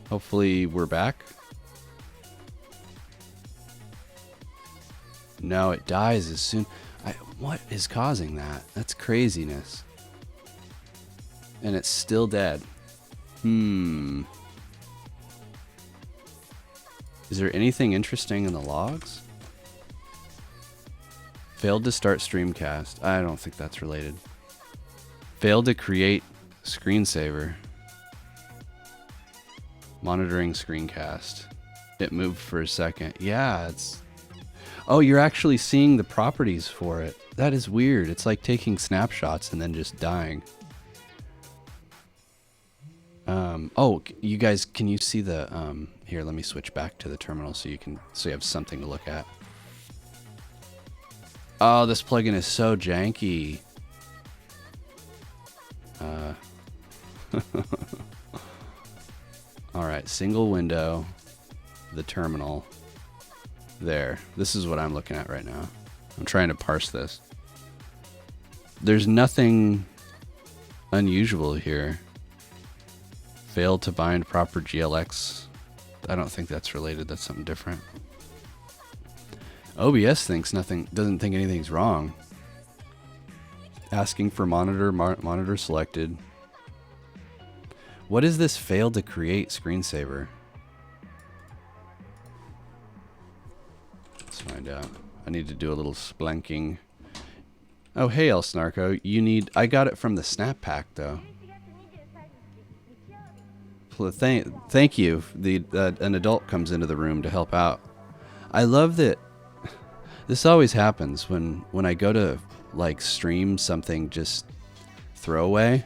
Hopefully we're back. No, it dies as soon. What is causing that? That's craziness. And it's still dead. Is there anything interesting in the logs? Failed to start streamcast. I don't think that's related. Failed to create screensaver. Monitoring screencast. It moved for a second. Yeah, it's... Oh, you're actually seeing the properties for it. That is weird. It's like taking snapshots and then just dying. Oh, you guys, can you see the... Here, let me switch back to the terminal so you have something to look at. Oh, this plugin is so janky. Alright, single window, the terminal. There. This is what I'm looking at right now. I'm trying to parse this. There's nothing unusual here. Failed to bind proper GLX. I don't think that's related. That's something different. OBS doesn't think anything's wrong. Asking for monitor selected. What is this failed to create screensaver? Let's find out. I need to do a little splanking. Oh, hey, El Snarko. I got it from the snap pack, though. Thank you. An adult comes into the room to help out. I love that. This always happens when I go to like stream something just throwaway.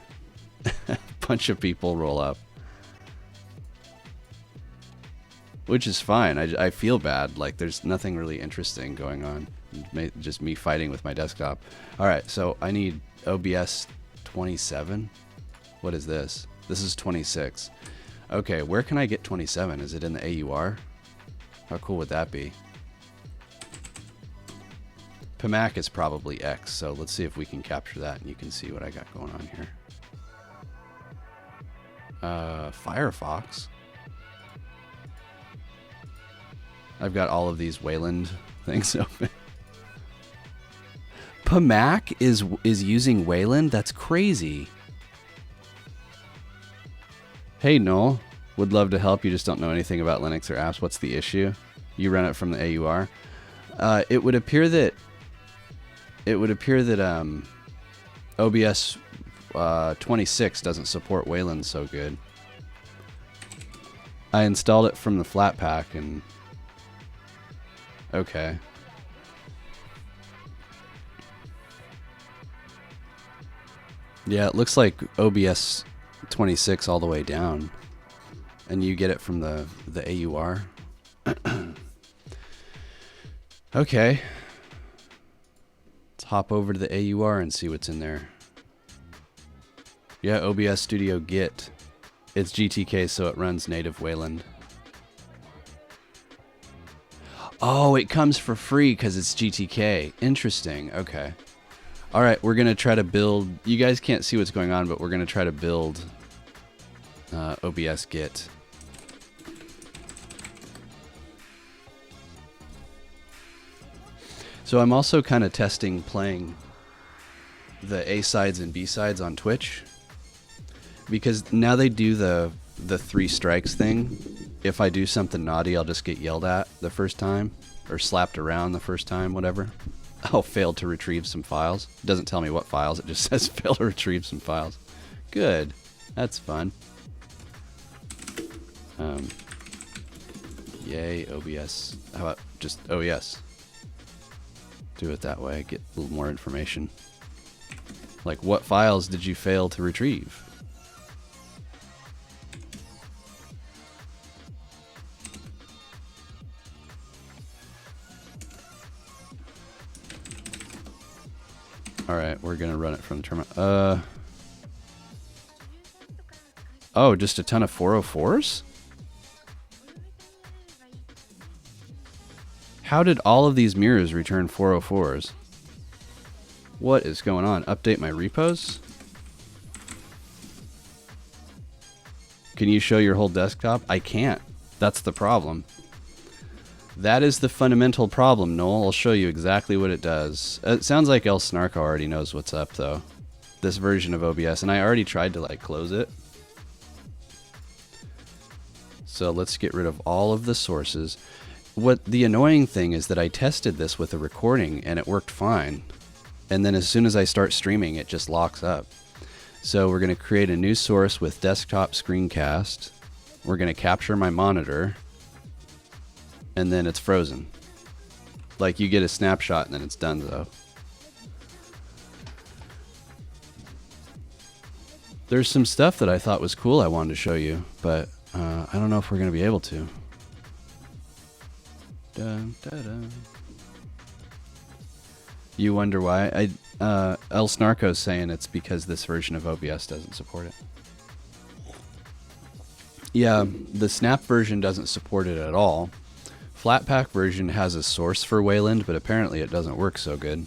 A bunch of people roll up, which is fine. I feel bad. Like there's nothing really interesting going on. Just me fighting with my desktop. All right, so I need OBS 27. What is this? This is 26. Okay, where can I get 27? Is it in the AUR? How cool would that be? PMAC is probably X, so let's see if we can capture that and you can see what I got going on here. Firefox. I've got all of these Wayland things open. PMAC is using Wayland? That's crazy. Hey Noel, would love to help. You just don't know anything about Linux or apps. What's the issue? You run it from the AUR. It would appear that OBS 26 doesn't support Wayland so good. I installed it from the Flatpak and okay. Yeah, it looks like OBS 26 all the way down, and you get it from the AUR. Okay, let's hop over to the AUR and see what's in there. Yeah, OBS Studio Git. It's GTK, so it runs native Wayland. Oh, it comes for free because it's GTK. Interesting. Okay. All right, we're going to try to build... You guys can't see what's going on, but we're going to try to build OBS Git. So I'm also kind of testing playing the A-sides and B-sides on Twitch, because now they do the 3 strikes thing. If I do something naughty, I'll just get yelled at the first time, or slapped around the first time, whatever. I'll fail to retrieve some files. It doesn't tell me what files, it just says fail to retrieve some files. Good. That's fun. Yay, OBS. How about just OES? Do it that way, get a little more information. Like, what files did you fail to retrieve? Alright, we're gonna run it from the terminal. Oh, just a ton of 404s? How did all of these mirrors return 404s? What is going on? Update my repos? Can you show your whole desktop? I can't. That's the problem. That is the fundamental problem, Noel. I'll show you exactly what it does. It sounds like El Snarko already knows what's up, though. This version of OBS, and I already tried to like close it. So let's get rid of all of the sources. What the annoying thing is that I tested this with a recording and it worked fine. And then as soon as I start streaming, it just locks up. So we're going to create a new source with desktop screencast. We're going to capture my monitor. And then it's frozen. Like you get a snapshot and then it's done though. There's some stuff that I thought was cool I wanted to show you, but I don't know if we're going to be able to. Dun, dun, dun. You wonder why? El Snarko's saying it's because this version of OBS doesn't support it. Yeah, the Snap version doesn't support it at all. Flatpak version has a source for Wayland, but apparently it doesn't work so good.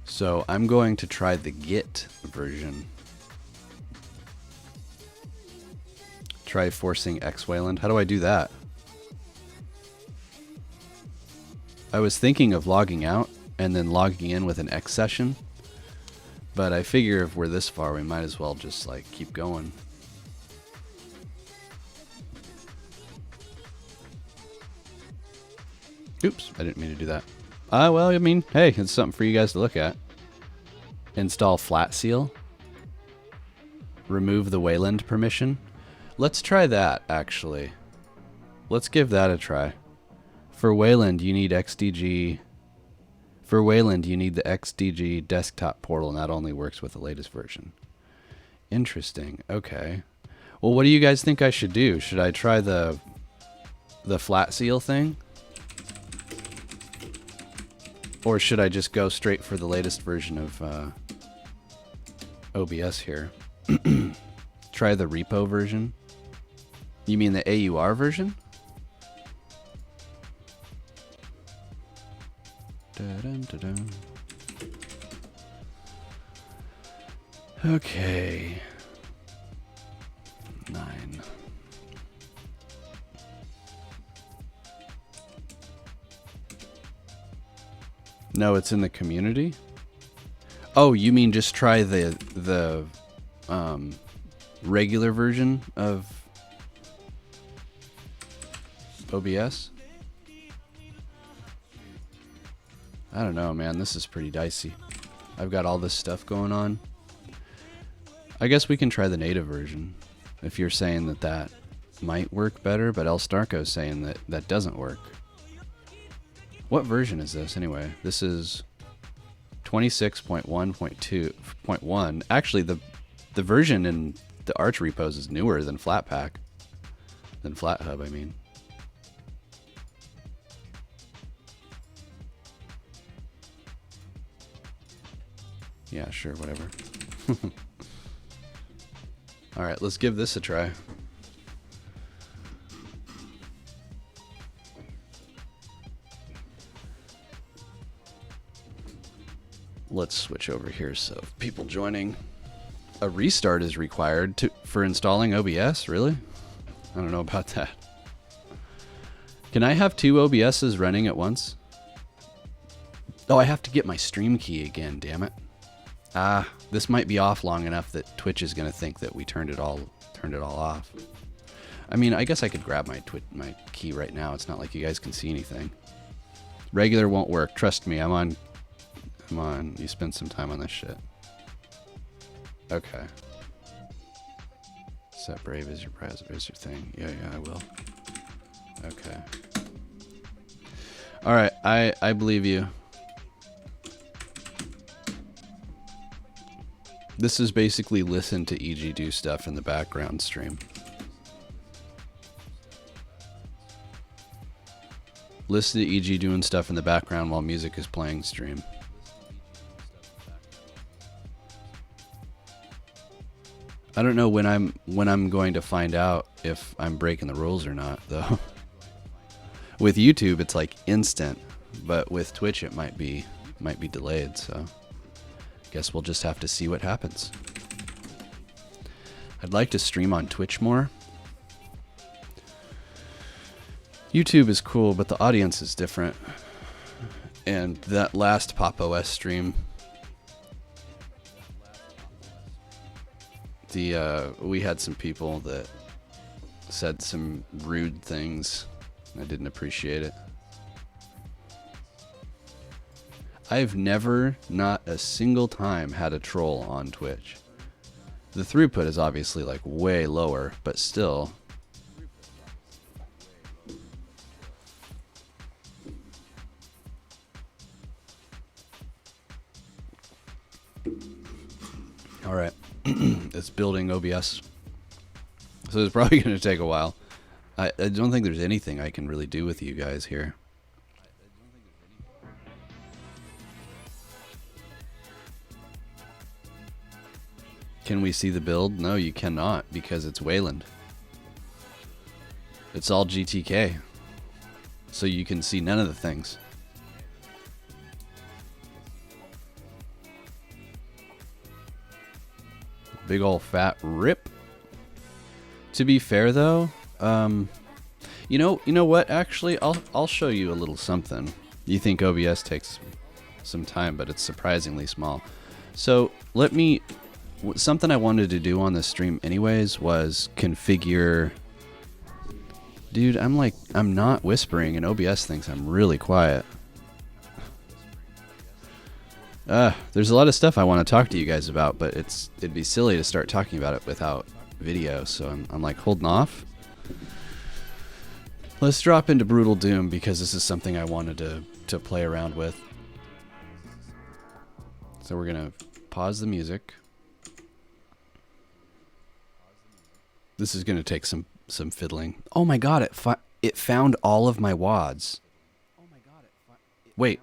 So I'm going to try the Git version. Try forcing X Wayland. How do I do that? I was thinking of logging out and then logging in with an X session, but I figure if we're this far, we might as well just like keep going. Oops, I didn't mean to do that. Well, I mean, hey, it's something for you guys to look at. Install Flat Seal. Remove the Wayland permission. Let's try that, actually. Let's give that a try. For Wayland, you need XDG. For Wayland, you need the XDG desktop portal, and that only works with the latest version. Interesting. Okay. Well, what do you guys think I should do? Should I try the Flat Seal thing? Or should I just go straight for the latest version of OBS here? Try the repo version? You mean the AUR version? Da-dun-da-dun. Okay. 9. No, it's in the community. Oh, you mean just try the regular version of OBS? I don't know, man. This is pretty dicey. I've got all this stuff going on. I guess we can try the native version if you're saying that that might work better, but El Starko's saying that that doesn't work. What version is this anyway? This is 26.1.2.1. Actually, the version in the Arch repos is newer than Flatpak. Than FlatHub, I mean. Yeah, sure, whatever. Alright, let's give this a try. Let's switch over here so people joining. A restart is required for installing OBS? Really? I don't know about that. Can I have 2 OBSs running at once? Oh, I have to get my stream key again, damn it. Ah, this might be off long enough that Twitch is going to think that we turned it all off. I mean, I guess I could grab my key right now. It's not like you guys can see anything. Regular won't work. Trust me, I'm on. Come on, you spend some time on this shit. Okay. Set Brave as your browser is your thing. Yeah, I will. Okay. Alright, I believe you. This is basically listen to EG do stuff in the background stream. Listen to EG doing stuff in the background while music is playing stream. I don't know when I'm going to find out if I'm breaking the rules or not, though. With YouTube, it's like instant, but with Twitch, it might be delayed. So, guess we'll just have to see what happens. I'd like to stream on Twitch more. YouTube is cool, but the audience is different. And that last Pop OS stream, we had some people that said some rude things. I didn't appreciate it. I've never, not a single time, had a troll on Twitch. The throughput is obviously like way lower, but still. All right, it's building OBS, so it's probably going to take a while. I don't think there's anything I can really do with you guys here. Can we see the build? No, you cannot, because it's Wayland. It's all GTK, so you can see none of the things. Big ol' fat rip. To be fair though, you know what? Actually, I'll show you a little something. You think OBS takes some time, but it's surprisingly small. So something I wanted to do on this stream anyways was configure. Dude, I'm not whispering, and OBS thinks I'm really quiet. There's a lot of stuff I want to talk to you guys about, but it'd be silly to start talking about it without video, so I'm like holding off. Let's drop into Brutal Doom, because this is something I wanted to play around with. So we're gonna pause the music. This is gonna take some fiddling. Oh my god, it found all of my WADs. Wait.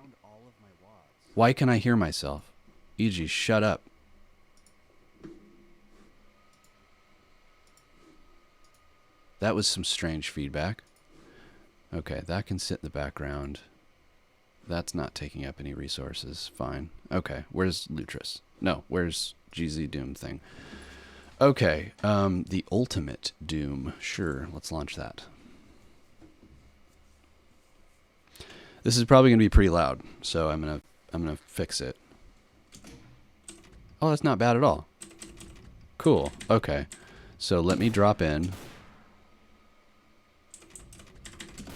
Why can I hear myself? EG, shut up. That was some strange feedback. Okay, that can sit in the background. That's not taking up any resources. Fine. Okay, where's Lutris? No, where's GZ Doom thing? Okay, the ultimate Doom. Sure, let's launch that. This is probably going to be pretty loud, so I'm gonna fix it. Oh, that's not bad at all. Cool. Okay. So let me drop in.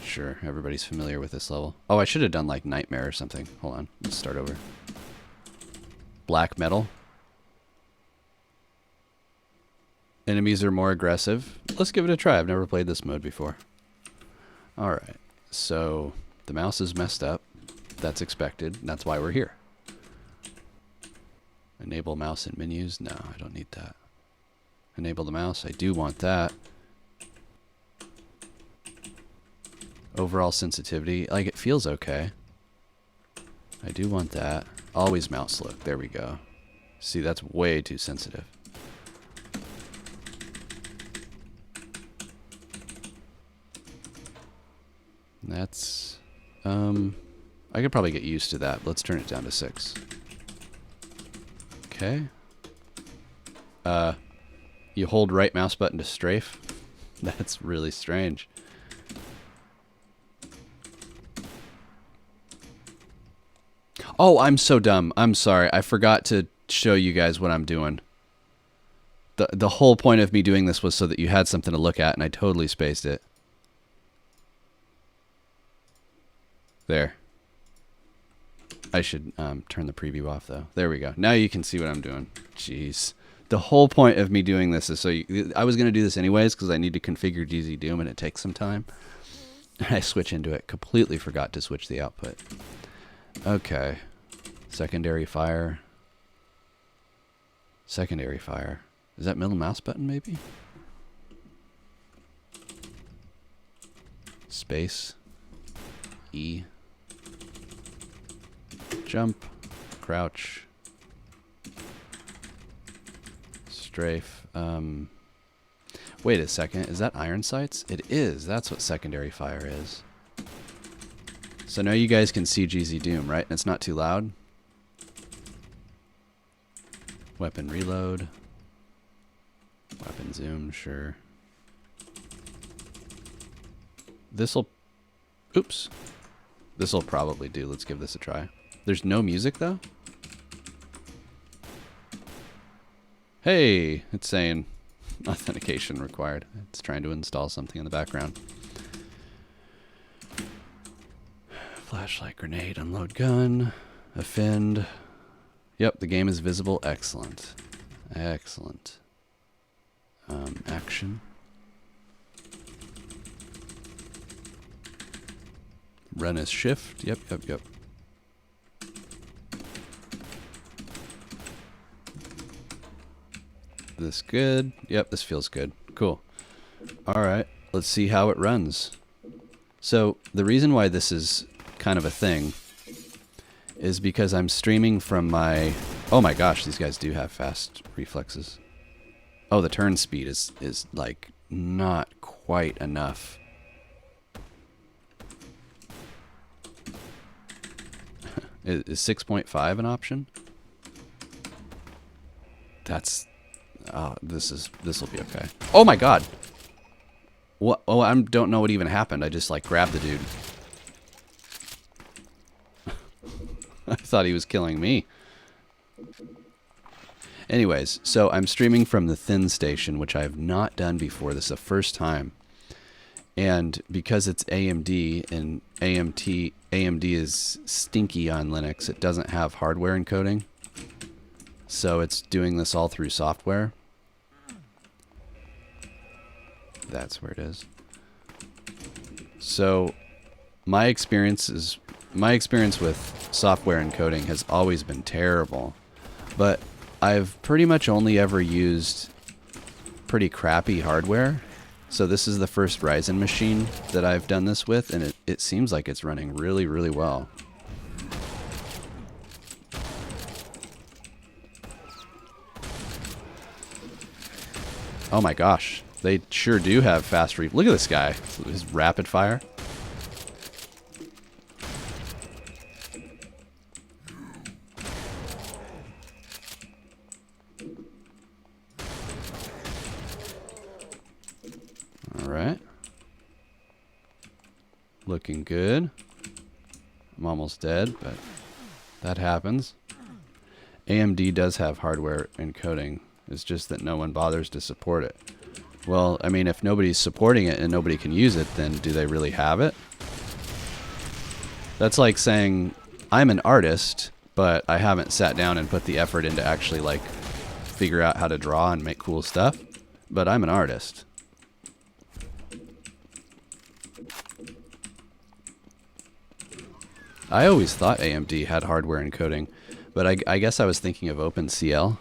Sure, everybody's familiar with this level. Oh, I should have done like Nightmare or something. Hold on. Let's start over. Black metal. Enemies are more aggressive. Let's give it a try. I've never played this mode before. Alright. So the mouse is messed up. That's expected. That's why we're here. Enable mouse and menus. No, I don't need that. Enable the mouse. I do want that. Overall sensitivity. Like, it feels okay. I do want that. Always mouse look. There we go. See, that's way too sensitive. That's... I could probably get used to that. Let's turn it down to 6. Okay. You hold right mouse button to strafe. That's really strange. Oh, I'm so dumb. I'm sorry. I forgot to show you guys what I'm doing. The whole point of me doing this was so that you had something to look at, and I totally spaced it. There. I should turn the preview off, though. There we go. Now you can see what I'm doing. Jeez. The whole point of me doing this is so I was going to do this anyways because I need to configure GZ Doom, and it takes some time. I switch into it. Completely forgot to switch the output. Okay. Secondary fire. Secondary fire. Is that middle mouse button, maybe? Space. E. Jump. Crouch. Strafe. Wait a second. Is that iron sights? It is. That's what secondary fire is. So now you guys can see GZ Doom, right? And it's not too loud. Weapon reload. Weapon and zoom, sure. This'll... Oops. This'll probably do. Let's give this a try. There's no music, though? Hey! It's saying authentication required. It's trying to install something in the background. Flashlight, grenade, unload gun, offend. Yep, the game is visible. Excellent. Excellent. Action. Run as shift. Yep. This good? Yep, this feels good. Cool. Alright, let's see how it runs. So, the reason why this is kind of a thing is because I'm streaming from my... Oh my gosh, these guys do have fast reflexes. Oh, the turn speed is like not quite enough. Is 6.5 an option? That's... Oh, this will be okay. Oh my god! What? Oh, I don't know what even happened. I just like grabbed the dude. I thought he was killing me. Anyways, so I'm streaming from the thin station, which I have not done before. This is the first time. And because it's AMD and AMD is stinky on Linux, it doesn't have hardware encoding. So it's doing this all through software. That's where it is. So my experience with software encoding has always been terrible. But I've pretty much only ever used pretty crappy hardware. So this is the first Ryzen machine that I've done this with, and it seems like it's running really, really well. Oh my gosh, they sure do have fast Look at this guy, his rapid fire. Alright. Looking good. I'm almost dead, but that happens. AMD does have hardware encoding. It's just that no one bothers to support it. Well, I mean, if nobody's supporting it and nobody can use it, then do they really have it? That's like saying, I'm an artist, but I haven't sat down and put the effort into actually, like, figure out how to draw and make cool stuff. But I'm an artist. I always thought AMD had hardware encoding, but I guess I was thinking of OpenCL,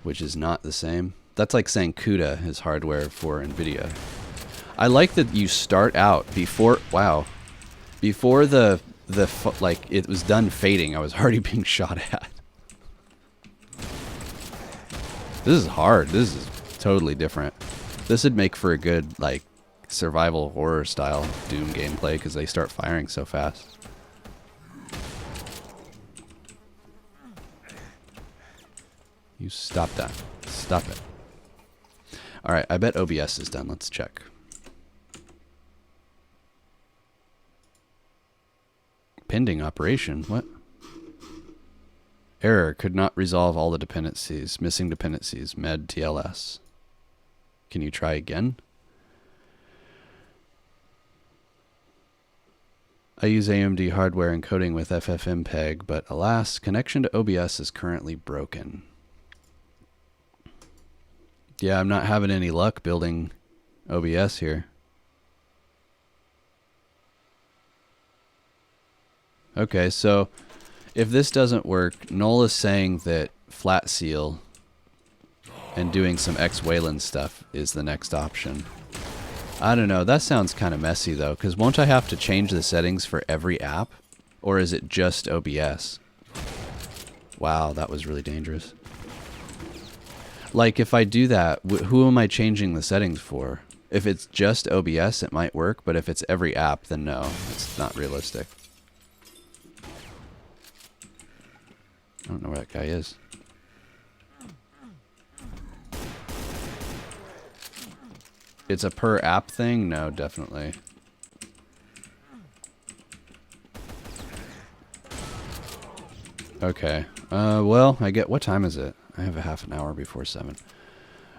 which is not the same. That's like saying CUDA is hardware for NVIDIA. I like that you start out before, wow, before like it was done fading, I was already being shot at. This is hard. This is totally different. This would make for a good, like, survival horror style Doom gameplay because they start firing so fast. You stop that. Stop it. Alright, I bet OBS is done. Let's check. Pending operation? What? Error. Could not resolve all the dependencies. Missing dependencies. Med TLS. Can you try again? I use AMD hardware encoding with FFmpeg, but alas, connection to OBS is currently broken. Yeah, I'm not having any luck building OBS here. Okay, so if this doesn't work, Noel is saying that flat seal and doing some Wayland stuff is the next option. I don't know, that sounds kind of messy though, because won't I have to change the settings for every app? Or is it just OBS? Wow, that was really dangerous. Like, if I do that, who am I changing the settings for? If it's just OBS, it might work, but if it's every app, then no, it's not realistic. I don't know where that guy is. It's a per app thing? No, definitely. Okay. Well, I get... What time is it? I have a half an hour before 7.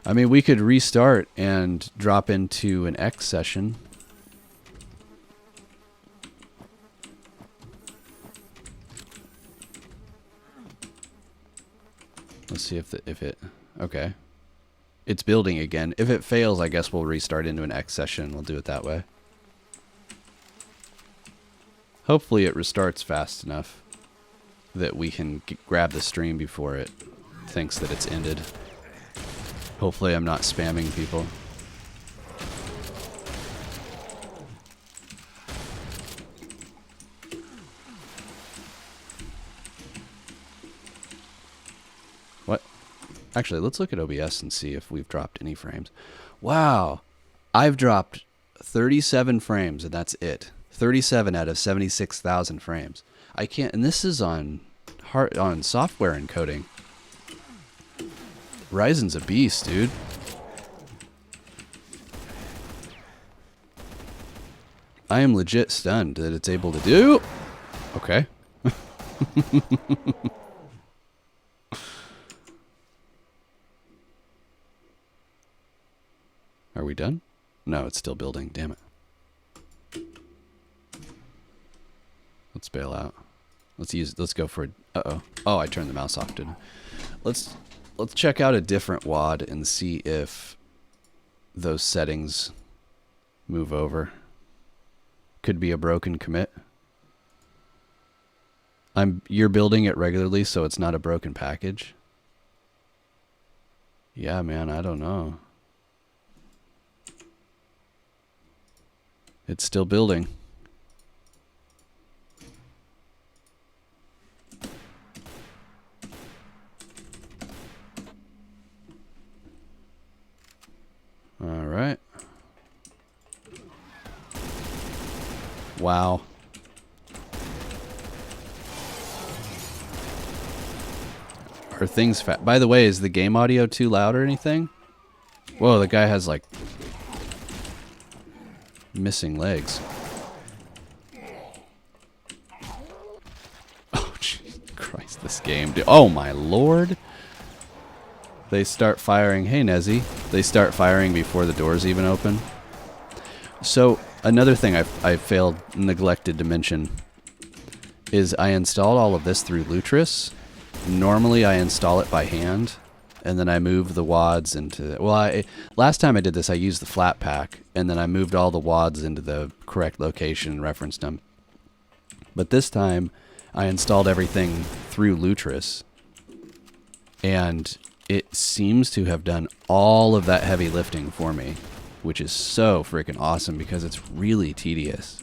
I mean, we could restart and drop into an X session. Let's see if it... Okay. It's building again. If it fails, I guess we'll restart into an X session. We'll do it that way. Hopefully it restarts fast enough that we can grab the stream before it thinks that it's ended. Hopefully I'm not spamming people. What? Actually, let's look at OBS and see if we've dropped any frames. Wow. I've dropped 37 frames and that's it. 37 out of 76,000 frames. I can't, and this is on software encoding. Ryzen's a beast, dude. I am legit stunned that it's able to do. Okay. Are we done? No, it's still building. Damn it. Let's bail out. Let's go for uh-oh. Oh, I turned the mouse off, didn't I? Let's check out a different WAD and see if those settings move over. Could be a broken commit. You're building it regularly, so it's not a broken package. Yeah, man, I don't know. It's still building. All right. Wow. Are things fat? By the way, is the game audio too loud or anything? Whoa, the guy has like missing legs. Oh, Jesus Christ, this game. Oh, my Lord. They start firing. Hey, Nezzy. They start firing before the doors even open. So, another thing I neglected to mention is I installed all of this through Lutris. Normally, I install it by hand, and then I move the WADs into... Well, last time I did this, I used the flat pack, and then I moved all the WADs into the correct location and referenced them. But this time, I installed everything through Lutris, and it seems to have done all of that heavy lifting for me, which is so freaking awesome because it's really tedious.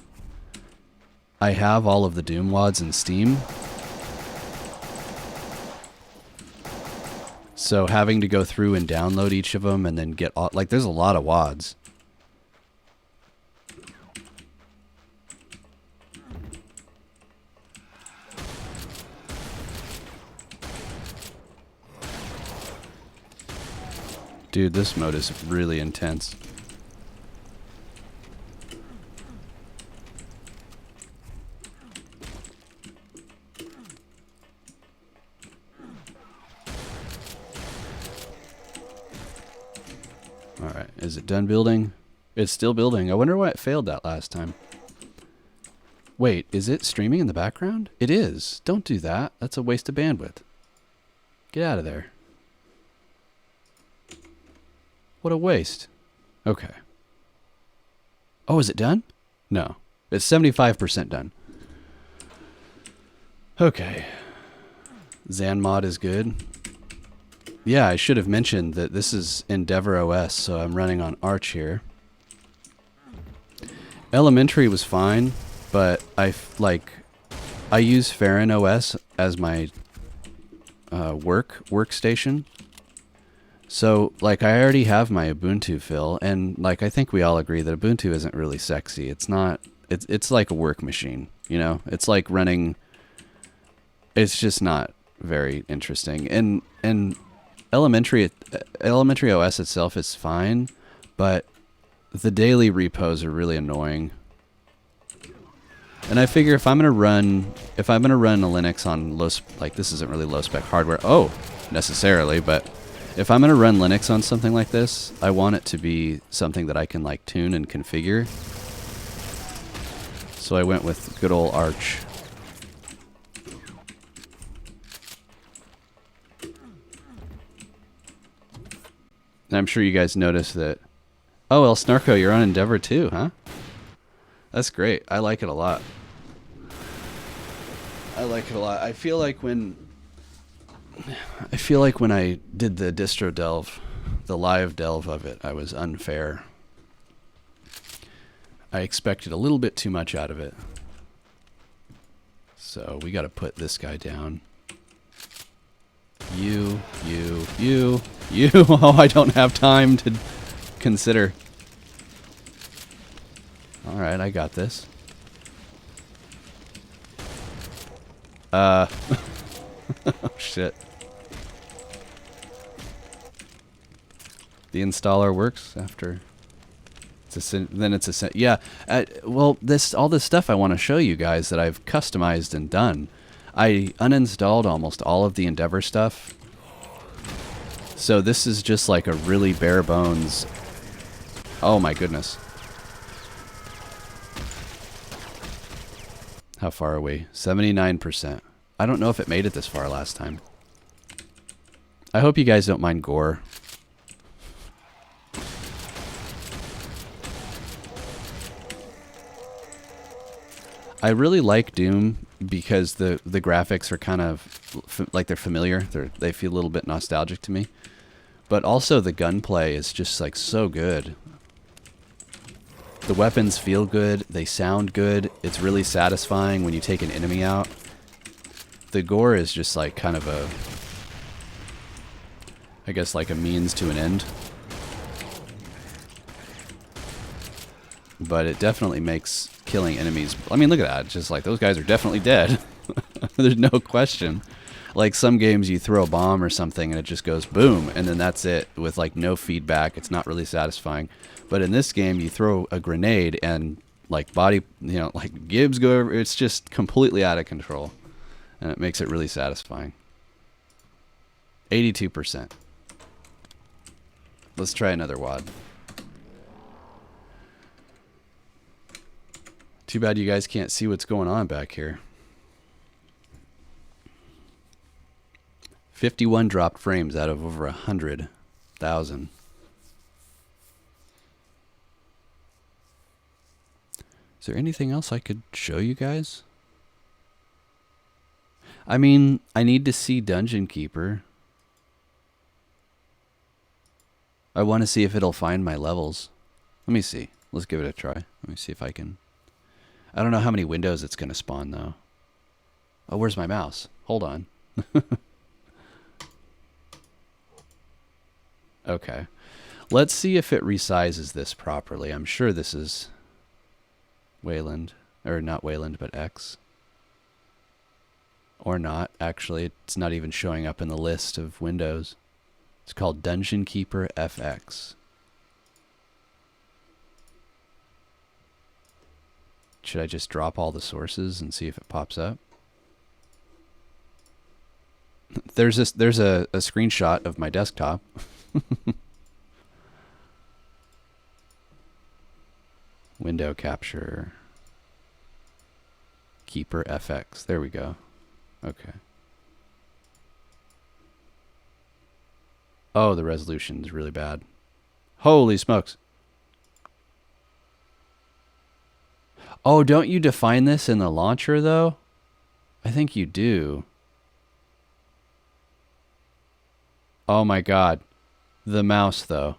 I have all of the Doom WADs in Steam, so having to go through and download each of them and then get all, like, there's a lot of WADs. Dude, this mode is really intense. Alright, is it done building? It's still building. I wonder why it failed that last time. Wait, is it streaming in the background? It is. Don't do that. That's a waste of bandwidth. Get out of there. What a waste. Okay. Oh, is it done? No. It's 75% done. Okay. ZanMod is good. Yeah, I should have mentioned that this is Endeavor OS, so I'm running on Arch here. Elementary was fine, but I use Farron OS as my workstation. So, like, I already have my Ubuntu fill, and, like, I think we all agree that Ubuntu isn't really sexy. It's not, it's like a work machine, you know? It's like running, it's just not very interesting. And Elementary OS itself is fine, but the daily repos are really annoying. And I figure if I'm gonna run a Linux on like this isn't really low spec hardware, necessarily, but if I'm gonna run Linux on something like this, I want it to be something that I can like tune and configure. So I went with good old Arch. And I'm sure you guys noticed that. Oh, El Snarko, you're on Endeavor too, huh? That's great. I like it a lot. I feel like when I did the distro delve, the live delve of it, I was unfair. I expected a little bit too much out of it. So we got to put this guy down. You. Oh, I don't have time to consider. All right, I got this. Oh, shit. The installer works after. Yeah. Well, all this stuff I want to show you guys that I've customized and done. I uninstalled almost all of the Endeavor stuff. So this is just like a really bare bones. Oh my goodness. How far are we? 79%. I don't know if it made it this far last time. I hope you guys don't mind gore. I really like Doom because the graphics are kind of like they're familiar. They feel a little bit nostalgic to me. But also the gunplay is just like so good. The weapons feel good. They sound good. It's really satisfying when you take an enemy out. The gore is just like kind of a, I guess like a means to an end. But it definitely makes killing enemies. I mean, look at that. It's just like those guys are definitely dead. There's no question. Like some games you throw a bomb or something and it just goes boom and then that's it with like no feedback. It's not really satisfying. But in this game you throw a grenade and like like Gibbs go over. It's just completely out of control. And it makes it really satisfying. 82%. Let's try another WAD. Too bad you guys can't see what's going on back here. 51 dropped frames out of over 100,000. Is there anything else I could show you guys? I mean, I need to see Dungeon Keeper. I want to see if it'll find my levels. Let me see. Let's give it a try. Let me see if I can. I don't know how many windows it's going to spawn, though. Oh, where's my mouse? Hold on. Okay. Let's see if it resizes this properly. I'm sure this is Wayland. Or not Wayland, but X. Or not. Actually, it's not even showing up in the list of windows. It's called Dungeon Keeper FX. Should I just drop all the sources and see if it pops up? There's a screenshot of my desktop. Window capture. Keeper FX. There we go. Okay. Oh, the resolution is really bad. Holy smokes. Oh, don't you define this in the launcher, though? I think you do. Oh my god. The mouse, though.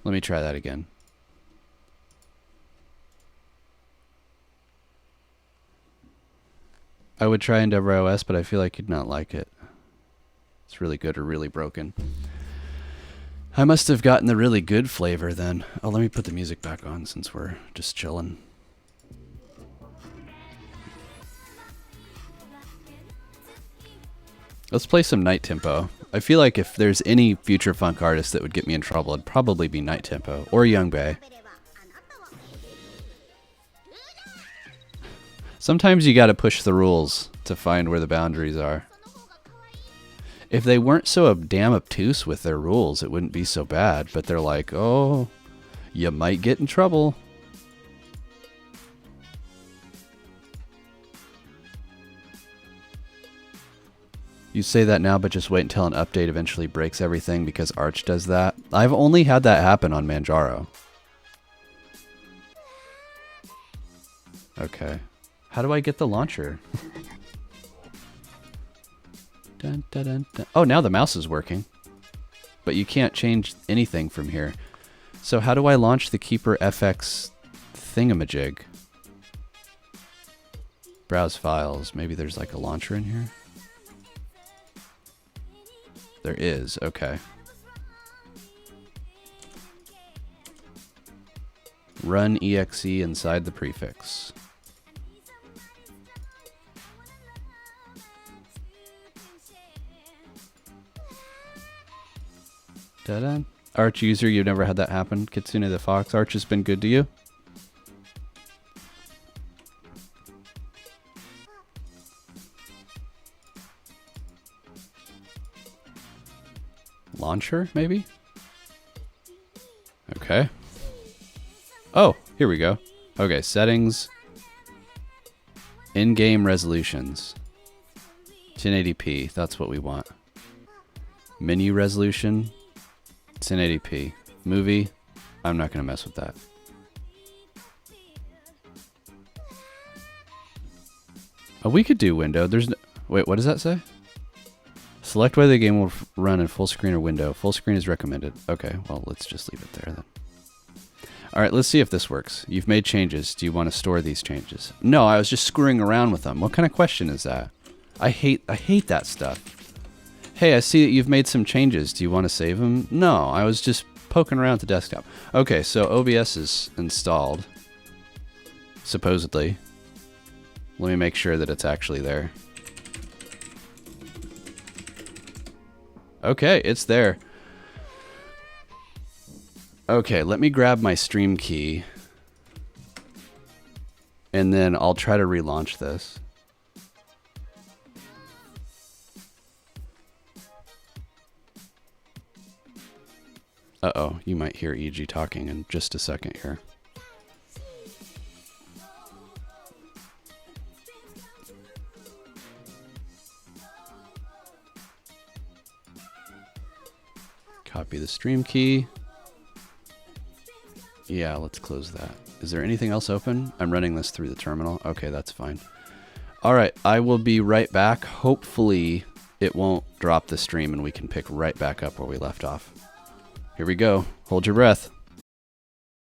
Let me try that again. I would try Endeavor OS, but I feel like you'd not like it. It's really good or really broken. I must have gotten the really good flavor then. Oh, let me put the music back on since we're just chilling. Let's play some Night Tempo. I feel like if there's any future funk artist that would get me in trouble, it'd probably be Night Tempo or Young Bae. Sometimes you gotta push the rules to find where the boundaries are. If they weren't so damn obtuse with their rules, it wouldn't be so bad. But they're like, oh, you might get in trouble. You say that now, but just wait until an update eventually breaks everything because Arch does that. I've only had that happen on Manjaro. Okay. How do I get the launcher? Dun, dun, dun, dun. Oh, now the mouse is working. But you can't change anything from here. So how do I launch the Keeper FX thingamajig? Browse files. Maybe there's like a launcher in here? There is. Okay. Run exe inside the prefix. Da-da. Arch user, you've never had that happen? Kitsune the Fox, Arch has been good to you? Launcher, maybe? Okay. Oh, here we go. Okay, settings. In-game resolutions. 1080p, that's what we want. Menu resolution. 1080p. Movie. I'm not going to mess with that. Oh, we could do window. There's no... Wait, what does that say? Select whether the game will run in full screen or window. Full screen is recommended. Okay, well, let's just leave it there then. All right, let's see if this works. You've made changes. Do you want to store these changes? No, I was just screwing around with them. What kind of question is that? I hate that stuff. Hey, I see that you've made some changes. Do you want to save them? No, I was just poking around the desktop. Okay, so OBS is installed. Supposedly. Let me make sure that it's actually there. Okay, it's there. Okay, let me grab my stream key. And then I'll try to relaunch this. Uh-oh, you might hear EG talking in just a second here. Copy the stream key. Yeah, let's close that. Is there anything else open? I'm running this through the terminal. Okay, that's fine. All right, I will be right back. Hopefully it won't drop the stream and we can pick right back up where we left off. Here we go. Hold your breath.